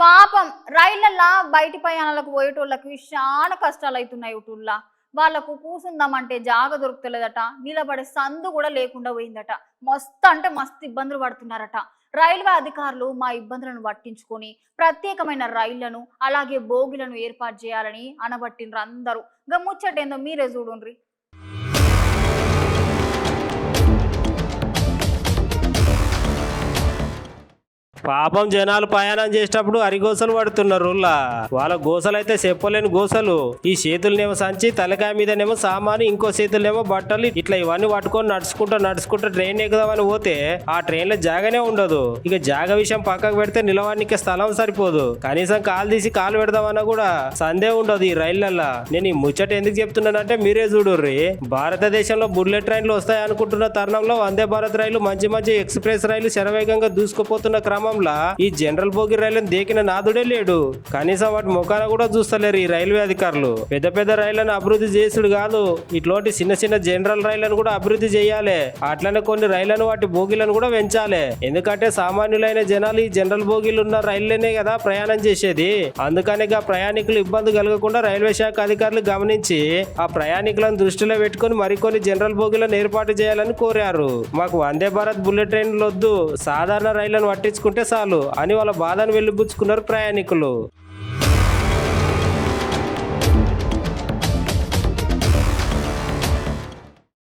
పాపం రైళ్లల్లా బయటి ప్రయాణాలకు పోయేటోళ్ళకి చాలా కష్టాలు అవుతున్నాయి ఊటుల్లా. వాళ్ళకు కూసుందామంటే జాగ దొరుకుతలేదట, నిలబడే సందు కూడా లేకుండా పోయిందట. మస్తు అంటే మస్తు ఇబ్బందులు పడుతున్నారట. రైల్వే అధికారులు మా ఇబ్బందులను పట్టించుకొని ప్రత్యేకమైన రైళ్లను అలాగే బోగిలను ఏర్పాటు చేయాలని అనబట్టిండ్రు అందరూ. ముచ్చటేందో మీరే చూడుండ్రి. పాపం జనాలు ప్రయాణం చేసేటప్పుడు అరిగోసలు పడుతున్నారు. వాళ్ళ గోసలు అయితే చెప్పలేని గోసలు. ఈ చేతులనేమో సంచి, తలకాయ మీదనేమో సామాను, ఇంకో చేతులనేమో బట్టలు, ఇట్లా ఇవన్నీ పట్టుకొని నడుచుకుంటూ ట్రైన్ ఎక్కుదామని పోతే ఆ ట్రైన్ లో జాగనే ఉండదు. ఇక జాగ విషయం పక్కకు పెడితే నిలవానికి స్థలం సరిపోదు. కనీసం కాలు తీసి కాలు పెడదామన్నా కూడా సందే ఉండదు ఈ రైళ్లల్లా. నేను ఈ ముచ్చట ఎందుకు చెప్తున్నానంటే మీరే చూడుర్రి. భారతదేశంలో బుల్లెట్ ట్రైన్లు వస్తాయి అనుకుంటున్న తరుణంలో వందే భారత్ రైలు, మంచి మంచి ఎక్స్ప్రెస్ రైలు శరవేగంగా దూసుకుపోతున్న క్రమం ఈ జనరల్ బోగి రైళ్లను దేకిన నాదుడే లేడు. కనీసం వాటి ముఖాన కూడా చూస్తలేరు ఈ రైల్వే అధికారులు. పెద్ద పెద్ద రైళ్లను అభివృద్ధి చేసుడు కాదు, ఇట్లాంటి చిన్న చిన్న జనరల్ రైళ్లను కూడా అభివృద్ధి చేయాలి. అట్లనే కొన్ని రైళ్లను వాటి బోగిలను కూడా పెంచాలి. ఎందుకంటే సామాన్యులైన జనాలు ఈ జనరల్ బోగీలు ఉన్న రైళ్లనే కదా ప్రయాణం చేసేది. అందుకనే ప్రయాణికులు ఇబ్బంది కలగకుండా రైల్వే శాఖ అధికారులు గమనించి ఆ ప్రయాణికులను దృష్టిలో పెట్టుకుని మరికొన్ని జనరల్ బోగీలను ఏర్పాటు చేయాలని కోరారు. మాకు వందే భారత్ బుల్లెట్ ట్రైన్లు వద్దు, సాధారణ రైళ్లను పట్టించుకుంటే చాలు అని వాళ్ళ బాధను వెళ్లిబుచ్చుకున్నారు ప్రయాణికులు.